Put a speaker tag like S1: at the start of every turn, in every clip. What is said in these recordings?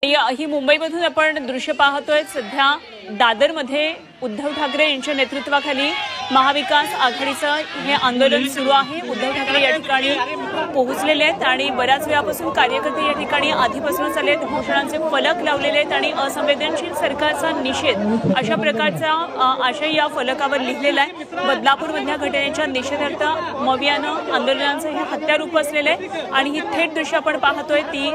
S1: ही मुंबईमधून आपण दृश्य पाहतोय। सध्या दादरमध्ये उद्धव ठाकरे यांच्या नेतृत्वाखाली महाविकास आघाडीचं हे आंदोलन सुरू आहे। उद्धव ठाकरे या ठिकाणी पोहोचलेले आहेत आणि बऱ्याच वेळापासून कार्यकर्ते या ठिकाणी आधीपासूनच आले आहेत। घोषणांचे फलक लावलेले आहेत आणि असंवेदनशील सरकारचा निषेध अशा प्रकारचा आशय या फलकावर लिहिलेला आहे। बदलापूरमधल्या घटनेच्या निषेधार्थ मवियानं आंदोलनांचं हे हत्यार उपसलेलं आहे आणि ही थेट दृश्य आपण पाहतोय ती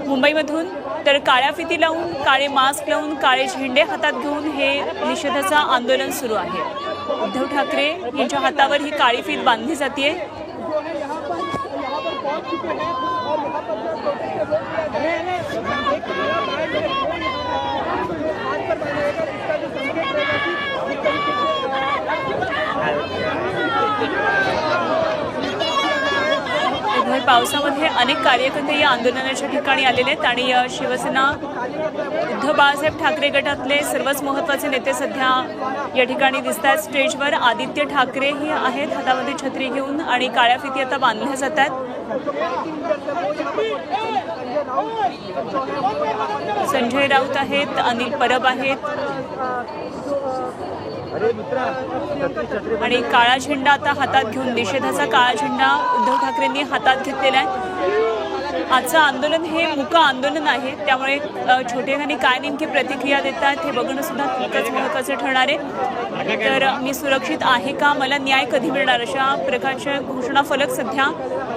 S1: मुंबईमधून। तर काळ्या फिती लावून, काळे मास्क लावून, काळे झेंडे हातात घेऊन हे निषेधाचं आंदोलन सुरू आहे। उद्धव ठाकरे यांच्या हातावर ही काळी फीत बांधली जाते। पावसामध्ये अनेक कार्यकर्ते या आंदोलनाच्या ठिकाणी आलेले आहेत आणि शिवसेना उद्धव बाळासाहेब ठाकरे गटातले सर्वच महत्त्वाचे नेते सध्या या ठिकाणी दिसतात। स्टेजवर आदित्य ठाकरे हे आहेत हातामध्ये छत्री घेऊन आणि काळ्या फिती आता बांधल्या जातात। संजय राऊत आहेत, अनिल परब आहेत आणि काळा झेंडा आता हातात घेऊन निषेधाचा काळा झेंडा उद्धव ठाकरेंनी हातात घेतलेला आहे। आजचं आंदोलन हे मूक आंदोलन आहे, त्यामुळे छोटेखानी काय नेमकी प्रतिक्रिया देतात हे बघणं सुद्धा तितकंच महत्त्वाचं ठरणार आहे। तर मी सुरक्षित आहे का, मला न्याय कधी मिळणार, अशा प्रकारचे घोषणा फलक सध्या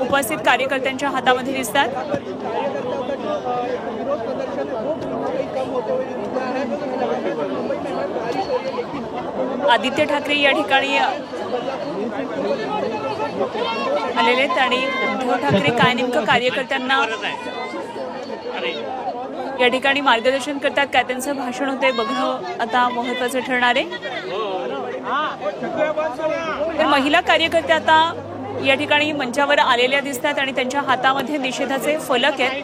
S1: उपस्थित कार्यकर्त्यांच्या हातामध्ये दिसतात। आदित्य ठाकरे या ठिकाणी आलेले आहेत आणि उद्धव ठाकरे काय नेमकं कार्यकर्त्यांना या ठिकाणी मार्गदर्शन करतात, काय त्यांचं भाषण होते बघणं आता महत्त्वाचं ठरणार आहे। तर महिला कार्यकर्ते आता या ठिकाणी मंचावर आलेल्या दिसतात आणि त्यांच्या हातामध्ये निषेधाचे फलक आहेत।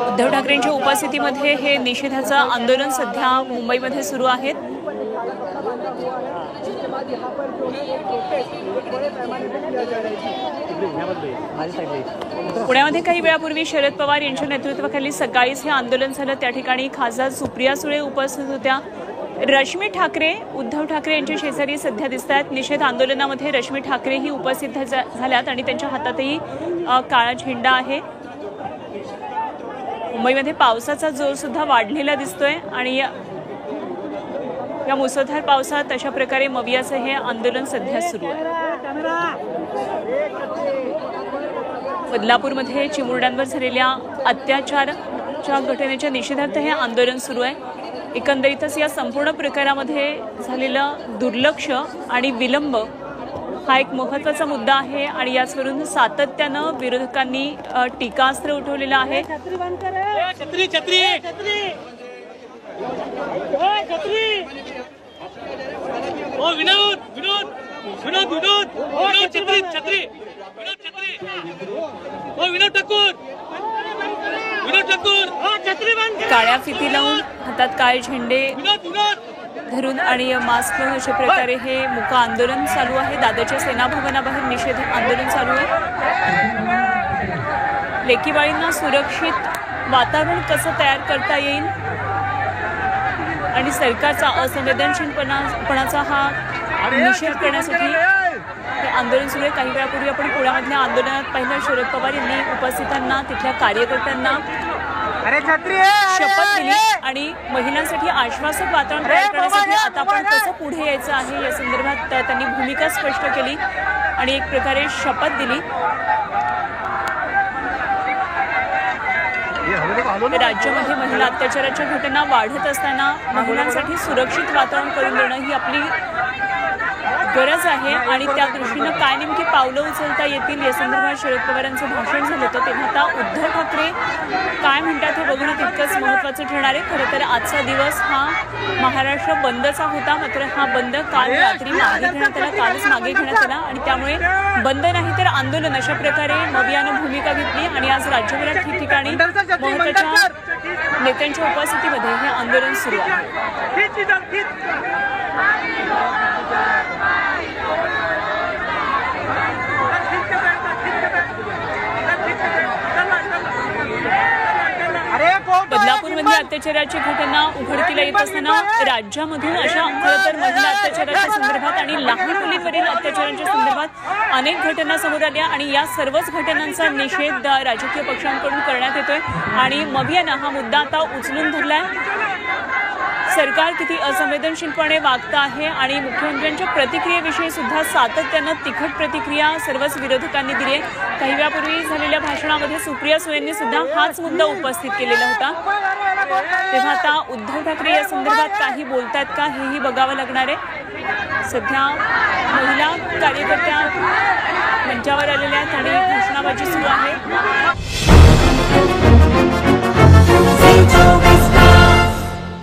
S1: उद्धव ठाकरेंच्या उपस्थितीमध्ये हे निषेधाचं आंदोलन सध्या मुंबईमध्ये सुरू आहे। पुण्यामध्ये काही वेळापूर्वी शरद पवार यांच्या नेतृत्वाखाली सकाळीच हे आंदोलन झालं। त्या ठिकाणी खासदार सुप्रिया सुळे उपस्थित होत्या। रश्मी ठाकरे उद्धव ठाकरे यांच्या शेजारी सध्या दिसतात। निषेध आंदोलनामध्ये रश्मी ठाकरे ही उपस्थित झाल्यात आणि त्यांच्या हातातही काळा झेंडा आहे। मुंबईमध्ये पावसाचा जोर सुद्धा वाढलेला दिसतोय आणि या मुसळधार पावसात अशा प्रकारे मवियाचं हे आंदोलन सध्या सुरू आहे। बदलापूरमध्ये चिमुरड्यांवर झालेल्या अत्याचाराच्या घटनेच्या निषेधार्थ हे आंदोलन सुरू आहे। एकंदरीतच या संपूर्ण प्रकारामध्ये झालेलं दुर्लक्ष आणि विलंब हा एक महत्त्वाचा मुद्दा आहे आणि याचवरून सातत्यानं विरोधकांनी टीकास्त्र उठवलेलं आहे। काळ्या फिती लावून, हातात काळे झेंडे धरून आणि मास्क लावून अशा प्रकारे हे मूक आंदोलन चालू आहे। दादरच्या सेना भवनाबाहेर निषेध आंदोलन चालू आहे। लेकीबाळींना सुरक्षित वातावरण कसं तयार करता येईल आणि सरकारचा असंवेदनशीलपणाचा हा निषेध करण्यासाठी हे आंदोलन सुरू आहे। काही वेळापूर्वी आपण पुण्यामधल्या आंदोलनात पाहिलं, शरद पवार यांनी उपस्थितांना, तिथल्या कार्यकर्त्यांना शपथ दिली आणि महिलांसाठी आश्वासक वातावरण तयार करण्यासाठी आता आपण कसं पुढे यायचं आहे या संदर्भात त्यांनी भूमिका स्पष्ट केली आणि एक प्रकारे शपथ दिली। राज्यामध्ये महिला अत्याचाराच्या घटना वाढत असताना महिलांसाठी सुरक्षित वातावरण करून देणं ही आपली गरज आहे आणि त्या दृष्टीनं काय नेमकी पावलं उचलता येतील या संदर्भात शरद पवारांचं भाषण झालं होतं। तेव्हा आता उद्धव ठाकरे काय म्हणतात हे बघणं तितकंच महत्त्वाचं ठरणार आहे। खरं तर आजचा दिवस हा महाराष्ट्र बंदचा होता, मात्र हा बंद काल रात्री मागे घेण्यात आला, कालच मागे घेण्यात आला आणि त्यामुळे बंद नाही तर आंदोलन अशा प्रकारे मवियानं भूमिका घेतली आणि आज राज्यभरात ठिकठिकाणी महत्त्वाच्या नेत्यांच्या उपस्थितीमध्ये हे आंदोलन सुरू आहे। अत्याचाराची घटना उघडकीला येत असताना राज्यामधून अशा खरं तर महिला अत्याचाराच्या संदर्भात आणि लहान मुलींवरील अत्याचारांच्या संदर्भात अनेक घटना समोर आल्या आणि या सर्वच घटनांचा निषेध राजकीय पक्षांकडून करण्यात येतोय आणि मग यानं हा मुद्दा आता उचलून धरलाय। सरकार किती असंवेदनशीलपणे वागतं आहे आणि मुख्यमंत्र्यांच्या प्रतिक्रियेविषयी सुद्धा सातत्यानं तिखट प्रतिक्रिया सर्वच विरोधकांनी दिली आहे। काही वेळापूर्वी झालेल्या भाषणामध्ये सुप्रिया सुळेंनी सुद्धा हाच मुद्दा उपस्थित केलेला होता। तेव्हा आता उद्धव ठाकरे या संदर्भात काही बोलतात का हेही बघावं लागणार आहे। सध्या महिला कार्यकर्त्या मंचावर आलेल्या आहेत आणि घोषणाबाजी सुरू आहे।